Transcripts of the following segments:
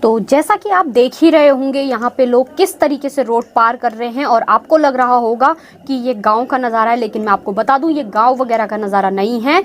तो जैसा कि आप देख ही रहे होंगे यहाँ पे लोग किस तरीके से रोड पार कर रहे हैं और आपको लग रहा होगा कि ये गांव का नज़ारा है, लेकिन मैं आपको बता दूं ये गांव वगैरह का नज़ारा नहीं है।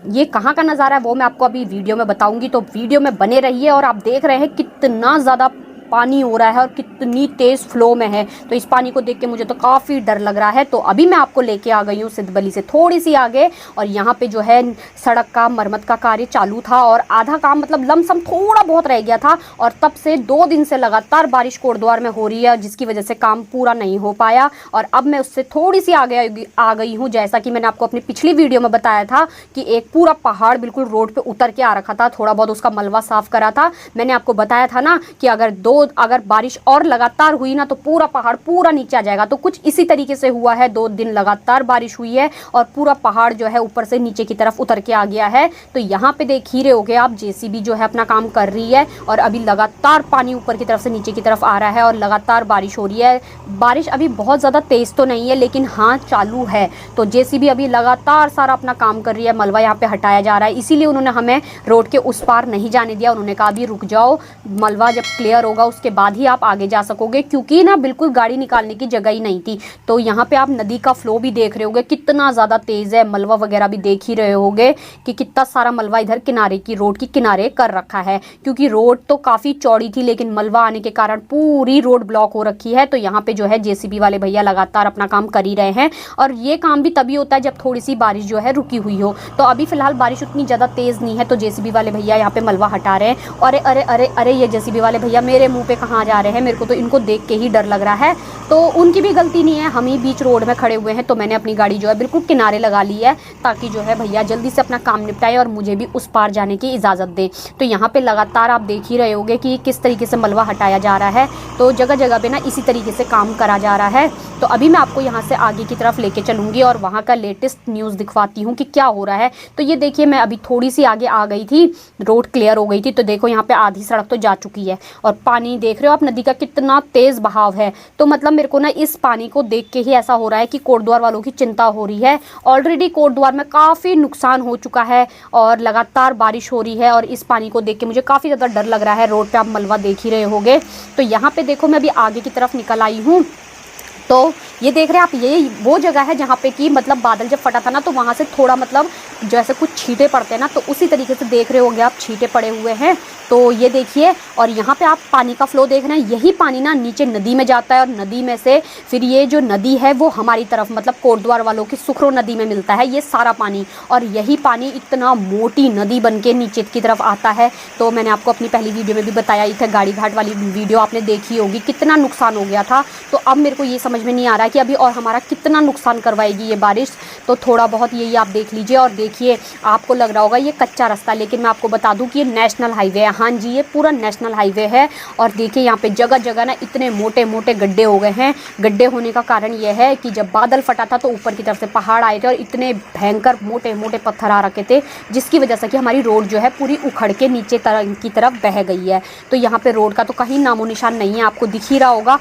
ये कहाँ का नज़ारा है वो मैं आपको अभी वीडियो में बताऊंगी, तो वीडियो में बने रहिए। और आप देख रहे हैं कितना ज़्यादा पानी हो रहा है और कितनी तेज़ फ्लो में है, तो इस पानी को देख के मुझे तो काफ़ी डर लग रहा है। तो अभी मैं आपको लेके आ गई हूँ सिद्धबली से थोड़ी सी आगे, और यहाँ पे जो है सड़क का मरम्मत का कार्य चालू था और आधा काम मतलब लमसम थोड़ा बहुत रह गया था, और तब से 2 दिन से लगातार बारिश कोटद्वार में हो रही है जिसकी वजह से काम पूरा नहीं हो पाया। और अब मैं उससे थोड़ी सी आगे आ गई हूँ। जैसा कि मैंने आपको अपनी पिछली वीडियो में बताया था कि एक पूरा पहाड़ बिल्कुल रोड पे उतर के आ रखा था, थोड़ा बहुत उसका मलबा साफ करा था। मैंने आपको बताया था ना कि अगर बारिश और लगातार हुई ना तो पूरा पहाड़ पूरा नीचे आ जाएगा। तो कुछ इसी तरीके से हुआ है, 2 दिन लगातार बारिश हुई है और पूरा पहाड़ जो है ऊपर से नीचे की तरफ उतर के आ गया है। तो यहाँ पे देख ही रहे होगे आप, जेसीबी जो है अपना काम कर रही है और अभी लगातार पानी ऊपर की तरफ से नीचे की तरफ आ रहा है और लगातार बारिश हो रही है। बारिश अभी बहुत ज़्यादा तेज़ तो नहीं है लेकिन हाँ चालू है। तो जेसीबी अभी लगातार सारा अपना काम कर रही है, मलबा यहाँ पे हटाया जा रहा है, इसीलिए उन्होंने हमें रोड के उस पार नहीं जाने दिया। उन्होंने कहा अभी रुक जाओ, मलबा जब क्लियर होगा उसके बाद ही आप आगे जा सकोगे, क्योंकि ना बिल्कुल गाड़ी निकालने की जगह ही नहीं थी। तो यहाँ पे आप नदी का फ्लो भी देख रहे होगे कितना ज़्यादा तेज़ है, मलबा वगैरह भी देख ही रहे होगे कि कितना सारा मलबा इधर किनारे की रोड की किनारे कर रखा है, क्योंकि रोड तो काफ़ी चौड़ी थी लेकिन मलबा आने के कारण पूरी रोड ब्लॉक हो रखी है। तो यहाँ पे जो है जेसीबी वाले भैया लगातार अपना काम कर ही रहे हैं, और ये काम भी तभी होता है जब थोड़ी सी बारिश जो है रुकी हुई हो। तो अभी फिलहाल बारिश उतनी ज़्यादा तेज़ नहीं है, तो जेसीबी वाले भैया यहाँ पे मलबा हटा रहे हैं। अरे अरे अरे अरे, ये जेसीबी वाले भैया मेरे मुँह पे कहाँ जा रहे हैं, मेरे को तो इनको देख के ही डर लग रहा है। तो उनकी भी गलती नहीं है, हम ही बीच रोड में खड़े हुए हैं, तो मैंने अपनी गाड़ी जो है बिल्कुल किनारे लगा ली है ताकि जो है भैया जल्दी से अपना काम निपटाए और मुझे भी उस पार जाने की इजाज़त दें। तो यहाँ पे लगातार आप देख ही रहे होगे कि किस तरीके से मलबा हटाया जा रहा है, तो जगह जगह पे ना इसी तरीके से काम करा जा रहा है। तो अभी मैं आपको यहाँ से आगे की तरफ लेके चलूँगी और वहाँ का लेटेस्ट न्यूज़ दिखवाती हूँ कि क्या हो रहा है। तो ये देखिए, मैं अभी थोड़ी सी आगे आ गई थी, रोड क्लियर हो गई थी, तो देखो यहाँ पे आधी सड़क तो जा चुकी है और पानी देख रहे हो आप नदी का कितना तेज़ बहाव है। तो मतलब मेरे को ना इस पानी को देख के ही ऐसा हो रहा है कि कोटद्वार वालों की चिंता हो रही है। ऑलरेडी कोटद्वार में काफ़ी नुकसान हो चुका है और लगातार बारिश हो रही है, और इस पानी को देख के मुझे काफ़ी ज़्यादा डर लग रहा है। रोड पे आप मलबा देख ही रहे होगे। तो यहाँ पे देखो, मैं अभी आगे की तरफ निकल आई हूँ, तो ये देख रहे हैं आप, ये वो जगह है जहाँ पे कि मतलब बादल जब फटा था ना तो वहाँ से थोड़ा मतलब जैसे कुछ छींटे पड़ते हैं ना, तो उसी तरीके से देख रहे होंगे आप, छींटे पड़े हुए हैं। तो ये देखिए, और यहाँ पे आप पानी का फ्लो देख रहे हैं, यही पानी ना नीचे नदी में जाता है और नदी में से फिर ये जो नदी है वो हमारी तरफ मतलब कोटद्वार वालों की सुखरो नदी में मिलता है ये सारा पानी, और यही पानी इतना मोटी नदी बन के नीचे की तरफ आता है। तो मैंने आपको अपनी पहली वीडियो में भी बताया ही था, गाड़ी घाट वाली वीडियो आपने देखी होगी, कितना नुकसान हो गया था। तो अब मेरे को ये समझ में नहीं आ रहा है कि अभी और हमारा कितना नुकसान करवाएगी ये बारिश। तो थोड़ा बहुत यही आप देख लीजिए। और देखिए, आपको लग रहा होगा ये कच्चा रास्ता, लेकिन मैं आपको बता दूं कि ये नेशनल हाईवे है। हाँ जी, ये पूरा नेशनल हाईवे है। और देखिए यहाँ पे जगह जगह ना इतने मोटे मोटे गड्ढे हो गए हैं। गड्ढे होने का कारण यह है कि जब बादल फटा था तो ऊपर की तरफ से पहाड़ आए थे और इतने भयंकर मोटे मोटे पत्थर आ रखे थे, जिसकी वजह से कि हमारी रोड जो है पूरी उखड़ के नीचे की तरफ बह गई है। तो यहाँ पे रोड का तो कहीं नामो निशान नहीं है, आपको दिख ही रहा होगा।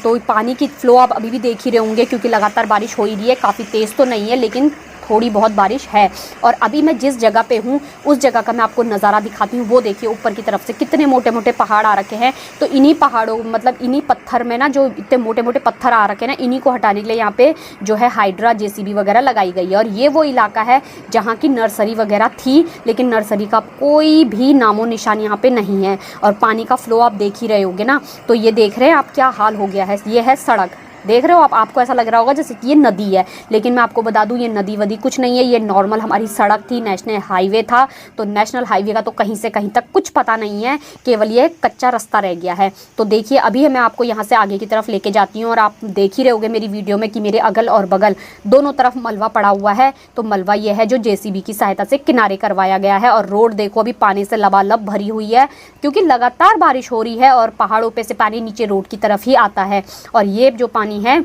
तो पानी की फ्लो आप अभी भी देख ही रहे होंगे, क्योंकि लगातार बारिश हो ही रही है, काफ़ी तेज़ तो नहीं है लेकिन थोड़ी बहुत बारिश है। और अभी मैं जिस जगह पे हूँ उस जगह का मैं आपको नज़ारा दिखाती हूँ। वो देखिए, ऊपर की तरफ से कितने मोटे मोटे पहाड़ आ रखे हैं। तो इन्हीं पहाड़ों मतलब इन्हीं पत्थर में ना, जो इतने मोटे मोटे पत्थर आ रखे हैं ना, इन्हीं को हटाने के लिए यहाँ पे जो है हाइड्रा जेसीबी वगैरह लगाई गई है। और ये वो इलाका है जहाँ की नर्सरी वगैरह थी, लेकिन नर्सरी का कोई भी नामो निशान यहाँ पे नहीं है। और पानी का फ्लो आप देख ही रहे होगे ना। तो ये देख रहे हैं आप क्या हाल हो गया है। ये है सड़क, देख रहे हो आप, आपको ऐसा लग रहा होगा जैसे कि ये नदी है, लेकिन मैं आपको बता दूं ये नदी वदी कुछ नहीं है, ये नॉर्मल हमारी सड़क थी, नेशनल हाईवे था। तो नेशनल हाईवे का तो कहीं से कहीं तक कुछ पता नहीं है, केवल ये कच्चा रास्ता रह गया है। तो देखिए, अभी मैं आपको यहाँ से आगे की तरफ लेके जाती हूँ, और आप देख ही रहे होगे मेरी वीडियो में कि मेरे अगल और बगल दोनों तरफ मलबा पड़ा हुआ है। तो मलबा ये है जो जेसीबी की सहायता से किनारे करवाया गया है। और रोड देखो अभी पानी से लबालब भरी हुई है, क्योंकि लगातार बारिश हो रही है और पहाड़ों पे से पानी नीचे रोड की तरफ ही आता है। और ये जो पानी है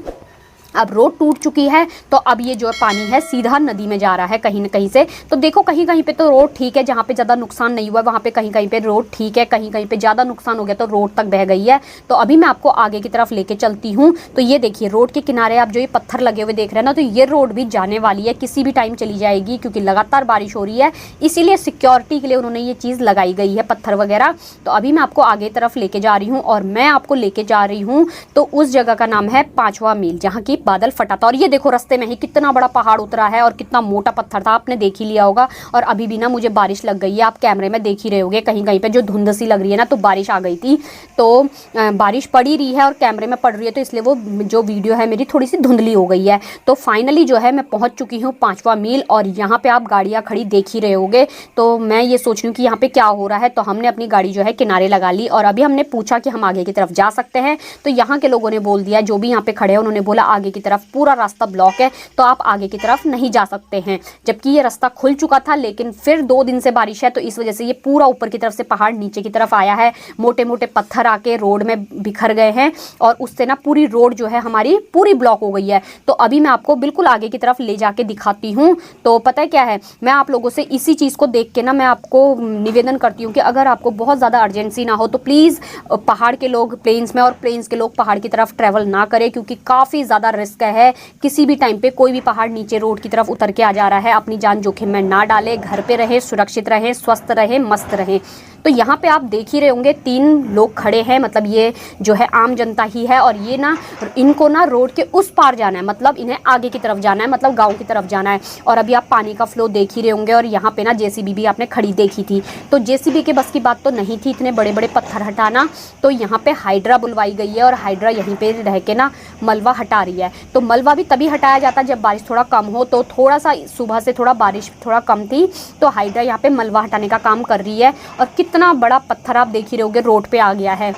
अब रोड टूट चुकी है, तो अब ये जो पानी है सीधा नदी में जा रहा है कहीं न कहीं से। तो देखो कहीं कहीं पे तो रोड ठीक है, जहाँ पे ज़्यादा नुकसान नहीं हुआ वहाँ पे कहीं कहीं पे रोड ठीक है, कहीं कहीं पे ज़्यादा नुकसान हो गया तो रोड तक बह गई है। तो अभी मैं आपको आगे की तरफ लेके चलती हूँ। तो ये देखिए रोड के किनारे आप जो ये पत्थर लगे हुए देख रहे हैं ना, तो ये रोड भी जाने वाली है, किसी भी टाइम चली जाएगी, क्योंकि लगातार बारिश हो रही है, इसीलिए सिक्योरिटी के लिए उन्होंने ये चीज़ लगाई गई है, पत्थर वगैरह। तो अभी मैं आपको आगे तरफ लेके जा रही हूँ, और मैं आपको लेके जा रही हूँ तो उस जगह का नाम है 5वां मील, जहाँ की बादल फटा था। और ये देखो रास्ते में ही कितना बड़ा पहाड़ उतरा है और कितना मोटा पत्थर था, आपने देख ही लिया होगा। और अभी भी ना मुझे बारिश लग गई है, आप कैमरे में देख ही रहे होगे, कहीं कहीं पे जो धुंध सी लग रही है ना, तो बारिश आ गई थी। तो बारिश पड़ ही रही है और कैमरे में पड़ रही है, तो इसलिए वो जो वीडियो है मेरी थोड़ी सी धुंधली हो गई है। तो फाइनली जो है मैं पहुंच चुकी हूँ 5वां मील, और यहाँ पे आप गाड़ियाँ खड़ी देख ही रहे होगे। तो मैं ये सोच रही हूँ कि यहाँ पे क्या हो रहा है, तो हमने अपनी गाड़ी जो है किनारे लगा ली, और अभी हमने पूछा कि हम आगे की तरफ जा सकते हैं। तो यहाँ के लोगों ने बोल दिया, जो भी यहाँ पे खड़े हैं उन्होंने बोला आगे की तरफ पूरा रास्ता ब्लॉक है, तो आप आगे की तरफ नहीं जा सकते हैं। जबकि ये रास्ता खुल चुका था, लेकिन फिर 2 दिन से बारिश है, तो इस वजह से ये पूरा ऊपर की तरफ से पहाड़ नीचे की तरफ आया है, मोटे मोटे पत्थर आके रोड में बिखर गए हैं, और उससे ना पूरी रोड जो है हमारी पूरी ब्लॉक हो गई है। तो अभी मैं आपको बिल्कुल आगे की तरफ ले जाके दिखाती हूँ। तो पता है क्या है, मैं आप लोगों से इसी चीज़ को देख के ना मैं आपको निवेदन करती हूँ कि अगर आपको बहुत ज़्यादा अर्जेंसी ना हो तो प्लीज़ पहाड़ के लोग प्लेन्स में और प्लेन्स के लोग पहाड़ की तरफ ट्रैवल ना करें, क्योंकि काफ़ी ज़्यादा रिस्क है। किसी भी टाइम पे कोई भी पहाड़ नीचे रोड की तरफ उतर के आ जा रहा है, अपनी जान जोखिम में ना डालें, घर पे रहें, सुरक्षित रहें, स्वस्थ रहें, मस्त रहें। तो यहाँ पे आप देख ही रहे होंगे 3 लोग खड़े हैं, मतलब ये जो है आम जनता ही है, और ये ना इनको ना रोड के उस पार जाना है, मतलब इन्हें आगे की तरफ जाना है, मतलब गांव की तरफ जाना है। और अभी आप पानी का फ्लो देख ही रहे होंगे, और यहाँ पे ना जेसीबी भी आपने खड़ी देखी थी, तो जेसीबी के बस की बात तो नहीं थी इतने बड़े बड़े पत्थर हटाना। तो यहाँ पे हाइड्रा बुलवाई गई है, और हाइड्रा यहीं पे रह के ना मलबा हटा रही है। तो मलबा भी तभी हटाया जाता है जब बारिश थोड़ा कम हो। तो थोड़ा सा सुबह से थोड़ा बारिश थोड़ा कम थी, तो हाइड्रा यहाँ पे मलबा हटाने का काम कर रही है। और कितना बड़ा पत्थर आप देख ही रहे होगे रोड पे आ गया है।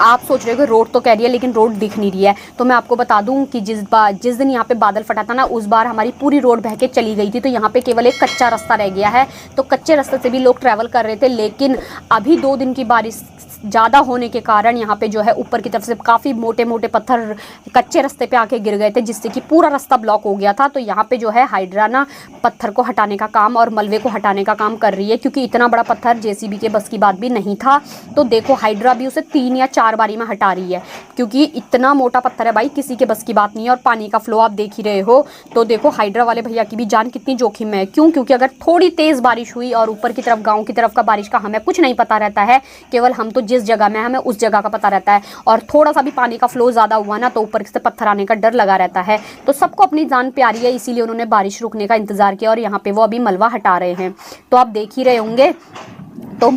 आप सोच रहे हो कि रोड तो कह रही है लेकिन रोड दिख नहीं रही है। तो मैं आपको बता दूं कि जिस दिन यहाँ पे बादल फटा था ना, उस बार हमारी पूरी रोड बह के चली गई थी। तो यहाँ पे केवल एक कच्चा रास्ता रह गया है, तो कच्चे रास्ते से भी लोग ट्रैवल कर रहे थे। लेकिन अभी 2 दिन की बारिश ज़्यादा होने के कारण यहाँ पे जो है ऊपर की तरफ से काफ़ी मोटे मोटे पत्थर कच्चे रास्ते पे आके गिर गए थे, जिससे कि पूरा रास्ता ब्लॉक हो गया था। तो यहाँ पे जो है हाइड्रा ना पत्थर को हटाने का काम और मलबे को हटाने का काम कर रही है, क्योंकि इतना बड़ा पत्थर जेसीबी के बस की बात भी नहीं था। तो देखो हाइड्रा भी उसे 3 या 4 बारी में हटा रही है, क्योंकि इतना मोटा पत्थर है भाई, किसी के बस की बात नहीं है। और पानी का फ्लो आप देख ही रहे हो। तो देखो हाइड्रा वाले भैया की भी जान कितनी जोखिम में है। क्यों? क्योंकि अगर थोड़ी तेज़ बारिश हुई और ऊपर की तरफ गाँव की तरफ का बारिश का हमें कुछ नहीं पता रहता है, केवल हम तो जिस जगह में हमें उस जगह का पता रहता है। और थोड़ा सा भी पानी का फ्लो ज़्यादा हुआ ना, तो ऊपर से पत्थर आने का डर लगा रहता है। तो सबको अपनी जान प्यारी है, इसीलिए उन्होंने बारिश रुकने का इंतजार किया, और यहाँ पे वो अभी मलबा हटा रहे हैं। तो आप देख ही रहे होंगे। तो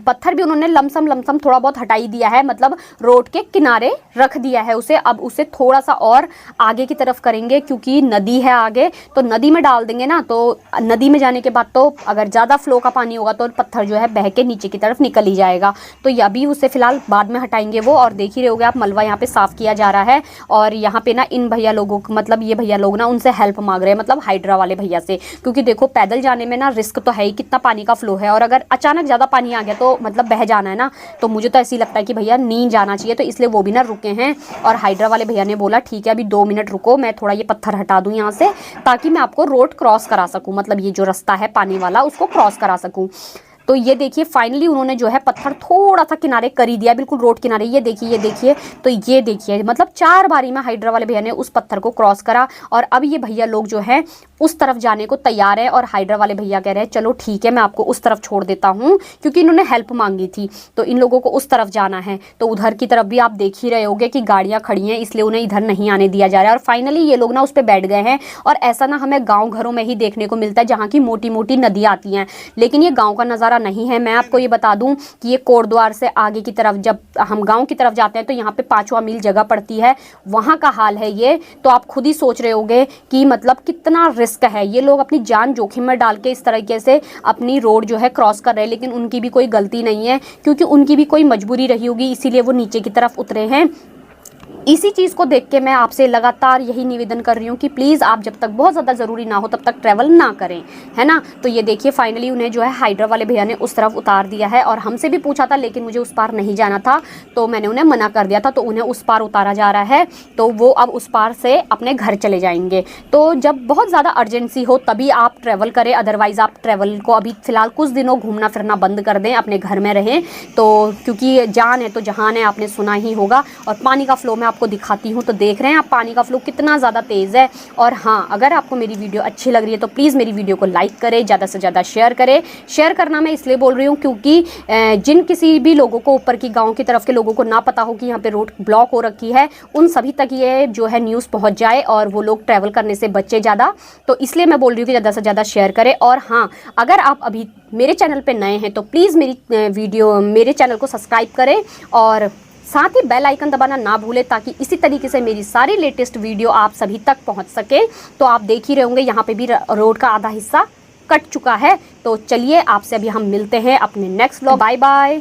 पत्थर भी उन्होंने लमसम थोड़ा बहुत हटा ही दिया है, मतलब रोड के किनारे रख दिया है उसे। अब उसे थोड़ा सा और आगे की तरफ करेंगे, क्योंकि नदी है आगे, तो नदी में डाल देंगे ना, तो नदी में जाने के बाद तो अगर ज़्यादा फ्लो का पानी होगा तो पत्थर जो है बह के नीचे की तरफ निकल ही जाएगा। तो ये अभी उसे फिलहाल बाद में हटाएंगे वो। और देख ही रहे होगे आप, मलबा यहाँ पे साफ़ किया जा रहा है। और यहाँ पे ना इन भैया लोगों, मतलब ये भैया लोग ना उनसे हेल्प मांग रहे हैं, मतलब हाइड्रा वाले भैया से, क्योंकि देखो पैदल जाने में ना रिस्क तो है ही, कितना पानी का फ्लो है, और अगर अचानक ज़्यादा पानी आ गया तो मतलब बह जाना है ना। तो मुझे तो ऐसे ही लगता है कि भैया नहीं जाना चाहिए, तो इसलिए वो भी ना रुके हैं। और हाइड्रा वाले भैया ने बोला ठीक है अभी 2 मिनट रुको, मैं थोड़ा ये पत्थर हटा दूं यहाँ से, ताकि मैं आपको रोड क्रॉस करा सकूं, मतलब ये जो रास्ता है पानी वाला उसको क्रॉस करा सकूं। तो ये देखिए फाइनली उन्होंने जो है पत्थर थोड़ा सा किनारे कर ही दिया, बिल्कुल रोड किनारे। ये देखिए तो ये देखिए मतलब 4 बारी में हाइड्रा वाले भैया ने उस पत्थर को क्रॉस करा। और अब ये भैया लोग जो है उस तरफ जाने को तैयार है, और हाइड्रा वाले भैया कह रहे हैं चलो ठीक है मैं आपको उस तरफ छोड़ देता हूँ, क्योंकि इन्होंने हेल्प मांगी थी, तो इन लोगों को उस तरफ जाना है। तो उधर की तरफ भी आप देख ही रहे होगे कि गाड़ियाँ खड़ी हैं, इसलिए उन्हें इधर नहीं आने दिया जा रहा है। और फाइनली ये लोग ना उस पर बैठ गए हैं। और ऐसा ना हमें गाँव घरों में ही देखने को मिलता है, जहाँ की मोटी मोटी नदियाँ आती हैं, लेकिन ये गाँव का नज़ारा नहीं है। मैं आपको ये बता दूं कि ये कोटद्वार से आगे की तरफ जब हम गांव की तरफ जाते हैं, तो यहाँ पे 5वां मील जगह पड़ती है, वहाँ का हाल है ये। तो आप खुद ही सोच रहे होंगे कि मतलब कितना रिस्क है। ये लोग अपनी जान जोखिम में डाल के इस तरीके से अपनी रोड जो है क्रॉस कर रहे हैं, लेकिन उनकी भी कोई गलती नहीं है, क्योंकि उनकी भी कोई मजबूरी रही होगी, इसीलिए वो नीचे की तरफ उतरे हैं। इसी चीज़ को देख के मैं आपसे लगातार यही निवेदन कर रही हूँ कि प्लीज़ आप जब तक बहुत ज़्यादा ज़रूरी ना हो तब तक ट्रैवल ना करें, है ना। तो ये देखिए फाइनली उन्हें जो है हाइड्रा वाले भैया ने उस तरफ उतार दिया है, और हमसे भी पूछा था लेकिन मुझे उस पार नहीं जाना था तो मैंने उन्हें मना कर दिया था, तो उन्हें उस पार उतारा जा रहा है, तो वो अब उस पार से अपने घर चले जाएंगे। तो जब बहुत ज़्यादा अर्जेंसी हो तभी आप ट्रैवल करें, अदरवाइज़ आप ट्रैवल को अभी फ़िलहाल कुछ दिनों घूमना फिरना बंद कर दें, अपने घर में रहें। तो क्योंकि जान है तो जहान है, आपने सुना ही होगा। और पानी का फ्लो मैं आपको दिखाती हूँ, तो देख रहे हैं आप पानी का फ्लो कितना ज़्यादा तेज़ है। और हाँ, अगर आपको मेरी वीडियो अच्छी लग रही है तो प्लीज़ मेरी वीडियो को लाइक करें, ज़्यादा से ज़्यादा शेयर करें। शेयर करना मैं इसलिए बोल रही हूँ क्योंकि जिन किसी भी लोगों को, ऊपर की गाँव की तरफ के लोगों को ना पता हो कि यहाँ पे रोड ब्लॉक हो रखी है, उन सभी तक ये जो है न्यूज़ पहुँच जाए और वो लोग ट्रैवल करने से बचे ज़्यादा। तो इसलिए मैं बोल रही हूँ कि ज़्यादा से ज़्यादा शेयर करें। और हाँ, अगर आप अभी मेरे चैनल पे नए हैं तो प्लीज़ मेरे चैनल को सब्सक्राइब करें, और साथ ही बेल आइकन दबाना ना भूलें, ताकि इसी तरीके से मेरी सारी लेटेस्ट वीडियो आप सभी तक पहुंच सके। तो आप देख ही रहे होंगे यहाँ पे भी रोड का आधा हिस्सा कट चुका है। तो चलिए आपसे अभी हम मिलते हैं अपने नेक्स्ट व्लॉग। Bye bye.